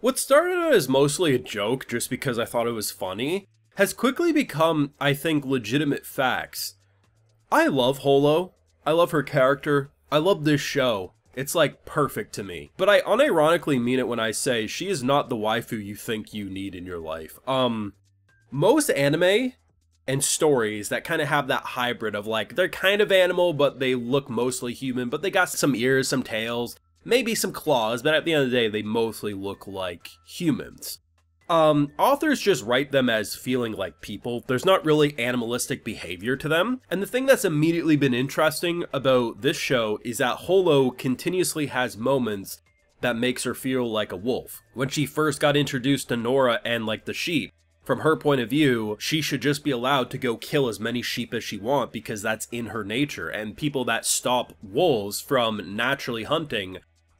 What started out as mostly a joke just because I thought it was funny, has quickly become, I think, legitimate facts. I love Holo. I love her character. I love this show. It's like perfect to me. But I unironically mean it when I say she is not the waifu you think you need in your life. Most anime and stories that kind of have that hybrid of like, they're kind of animal, but they look mostly human, but they got some ears, some tails, maybe some claws, but at the end of the day, they mostly look like humans. Authors just write them as feeling like people. There's not really animalistic behavior to them. And the thing that's immediately been interesting about this show is that Holo continuously has moments that makes her feel like a wolf. When she first got introduced to Nora and like the sheep, from her point of view, she should just be allowed to go kill as many sheep as she wants because that's in her nature. And people that stop wolves from naturally hunting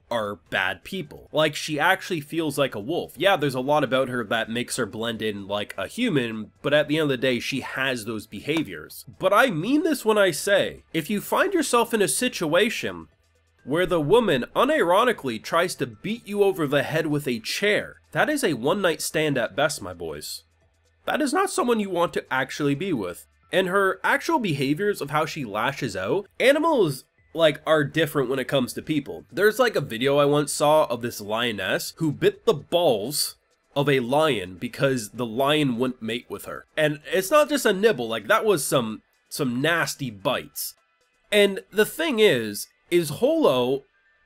are bad people. Like, she actually feels like a wolf. Yeah, there's a lot about her that makes her blend in like a human, but at the end of the day, she has those behaviors. But I mean this when I say, if you find yourself in a situation where the woman unironically tries to beat you over the head with a chair, that is a one-night stand at best, my boys. That is not someone you want to actually be with. And her actual behaviors of how she lashes out, animals like are different when it comes to people. There's like a video I once saw of this lioness who bit the balls of a lion because the lion wouldn't mate with her. And it's not just a nibble, like that was some nasty bites. And the thing is Holo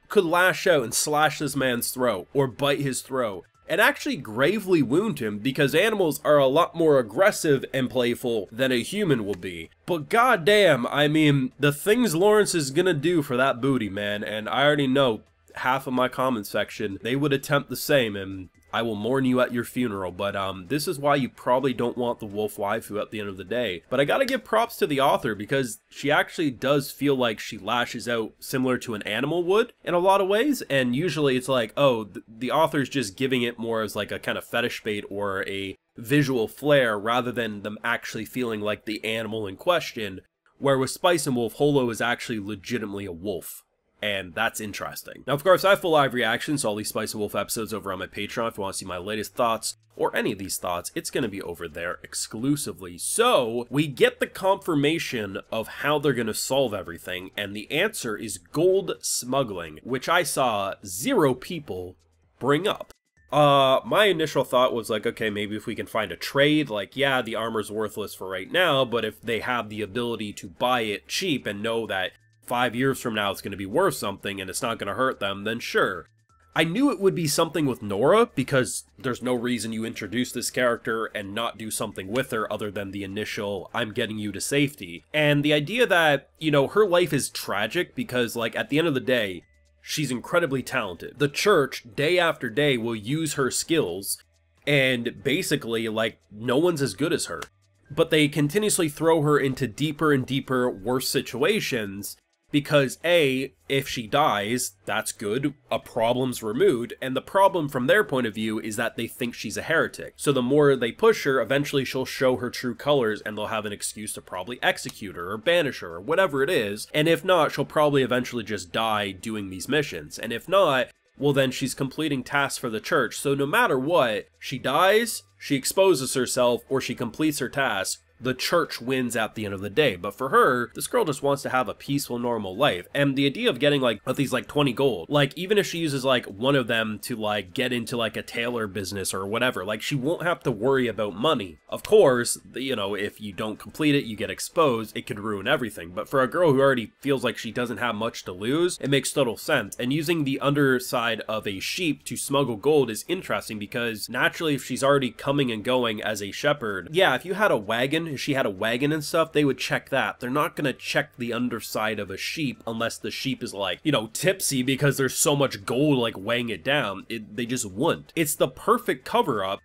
could lash out and slash this man's throat or bite his throat and actually gravely wound him because animals are a lot more aggressive and playful than a human will be. But goddamn, I mean, the things Lawrence is gonna do for that booty, man, and I already know half of my comment section, they would attempt the same, and I will mourn you at your funeral, but this is why you probably don't want the wolf waifu at the end of the day. But I gotta give props to the author because she actually does feel like she lashes out similar to an animal would in a lot of ways, and usually it's like, oh, the author's just giving it more as like a kind of fetish bait or a visual flair rather than them actually feeling like the animal in question, where with Spice and Wolf, Holo is actually legitimately a wolf. And that's interesting. Now, of course, I have full live reactions to all these Spice and Wolf episodes over on my Patreon. If you want to see my latest thoughts, or any of these thoughts, it's going to be over there exclusively. So, we get the confirmation of how they're going to solve everything, and the answer is gold smuggling, which I saw 0 people bring up. My initial thought was like, okay, maybe if we can find a trade, like, yeah, the armor's worthless for right now, but if they have the ability to buy it cheap and know that 5 years from now it's going to be worth something and it's not going to hurt them, then sure. I knew it would be something with Nora because there's no reason you introduce this character and not do something with her other than the initial I'm getting you to safety. And the idea that, you know, her life is tragic because, like, at the end of the day, she's incredibly talented. The church, day after day, will use her skills and basically, like, no one's as good as her. But they continuously throw her into deeper and deeper, worse situations because A, if she dies, that's good, a problem's removed, and the problem from their point of view is that they think she's a heretic. So the more they push her, eventually she'll show her true colors and they'll have an excuse to probably execute her or banish her or whatever it is, and if not, she'll probably eventually just die doing these missions, and if not, well then she's completing tasks for the church, so no matter what, she dies, she exposes herself, or she completes her task, the church wins at the end of the day. But for her, this girl just wants to have a peaceful, normal life. And the idea of getting like at these like 20 gold, like even if she uses like one of them to like get into like a tailor business or whatever, like she won't have to worry about money. Of course, you know, if you don't complete it, you get exposed, it could ruin everything. But for a girl who already feels like she doesn't have much to lose, it makes total sense. And using the underside of a sheep to smuggle gold is interesting because naturally if she's already coming and going as a shepherd, yeah, if you had a wagon, if she had a wagon and stuff, they would check that. They're not gonna check the underside of a sheep unless the sheep is like, you know, tipsy because there's so much gold like weighing it down. They just wouldn't. It's the perfect cover-up,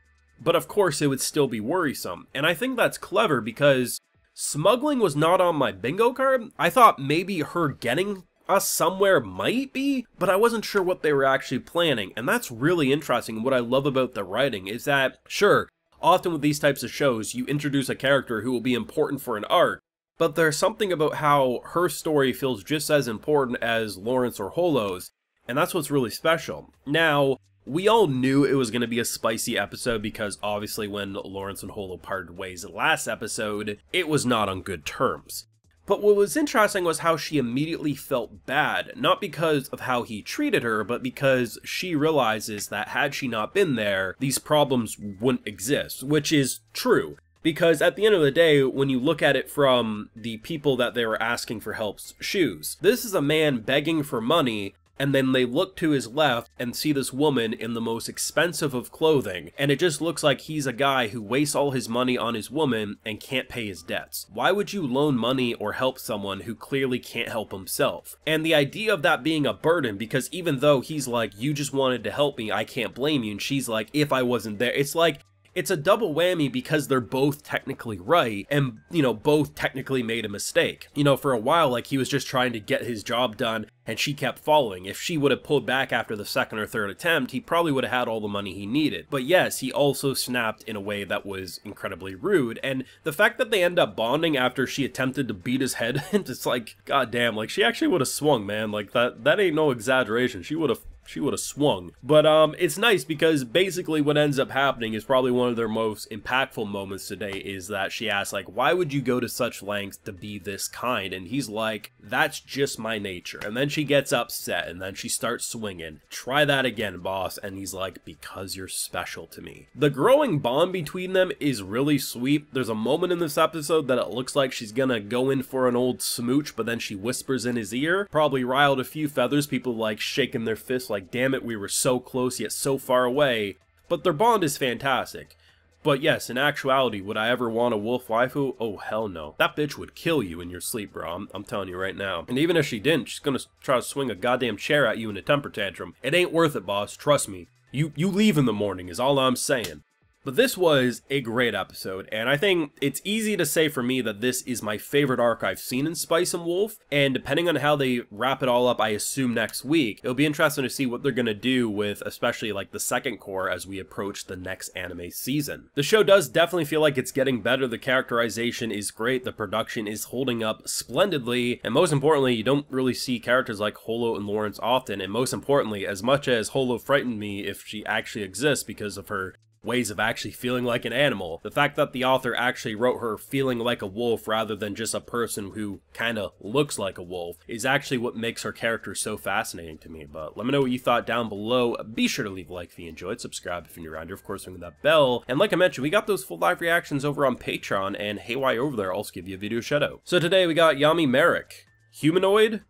but of course it would still be worrisome. And I think that's clever because smuggling was not on my bingo card. I thought maybe her getting us somewhere might be, but I wasn't sure what they were actually planning. And that's really interesting. What I love about the writing is that, sure, often with these types of shows, you introduce a character who will be important for an arc, but there's something about how her story feels just as important as Lawrence or Holo's, and that's what's really special. Now, we all knew it was going to be a spicy episode because obviously when Lawrence and Holo parted ways last episode, it was not on good terms. But what was interesting was how she immediately felt bad, not because of how he treated her, but because she realizes that had she not been there, these problems wouldn't exist, which is true. Because at the end of the day, when you look at it from the people that they were asking for help's shoes, this is a man begging for money, and then they look to his left and see this woman in the most expensive of clothing, and it just looks like he's a guy who wastes all his money on his woman and can't pay his debts. Why would you loan money or help someone who clearly can't help himself? And the idea of that being a burden, because even though he's like, you just wanted to help me, I can't blame you, and she's like, if I wasn't there, it's like, it's a double whammy because they're both technically right and, you know, both technically made a mistake. You know, for a while, like, he was just trying to get his job done and she kept following. If she would have pulled back after the second or third attempt, he probably would have had all the money he needed. But yes, he also snapped in a way that was incredibly rude. And the fact that they end up bonding after she attempted to beat his head in, it's like, goddamn, like, she actually would have swung, man. Like, that ain't no exaggeration. She would have swung. But it's nice because basically what ends up happening is probably one of their most impactful moments today is that she asks, like, why would you go to such lengths to be this kind? And he's like, that's just my nature. And then she gets upset and then she starts swinging. Try that again, boss. And he's like, because you're special to me. The growing bond between them is really sweet. There's a moment in this episode that it looks like she's gonna go in for an old smooch, but then she whispers in his ear. Probably riled a few feathers, people like shaking their fists like, damn it, we were so close yet so far away. But their bond is fantastic. But yes, in actuality, would I ever want a wolf waifu? Oh, hell no. That bitch would kill you in your sleep, bro. I'm telling you right now. And even if she didn't, she's gonna try to swing a goddamn chair at you in a temper tantrum. It ain't worth it, boss. Trust me. You leave in the morning is all I'm saying. But this was a great episode, and I think it's easy to say for me that this is my favorite arc I've seen in Spice and Wolf, and depending on how they wrap it all up, I assume next week, it'll be interesting to see what they're gonna do with especially like the second core as we approach the next anime season. The show does definitely feel like it's getting better, the characterization is great, the production is holding up splendidly, and most importantly, you don't really see characters like Holo and Lawrence often, and most importantly, as much as Holo frightened me if she actually exists because of her ways of actually feeling like an animal, the fact that the author actually wrote her feeling like a wolf rather than just a person who kind of looks like a wolf is actually what makes her character so fascinating to me. But let me know what you thought down below. Be sure to leave a like if you enjoyed, subscribe if you're new around here, of course ring that bell, and like I mentioned, we got those full live reactions over on Patreon, and hey, while you're over there, I'll also give you a video shout out. So today we got Yami Merrick, Humanoid,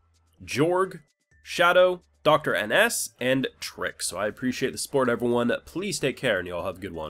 Jorg, Shadow, Dr. NS, and Trick. So I appreciate the support, everyone. Please take care, and y'all have a good one.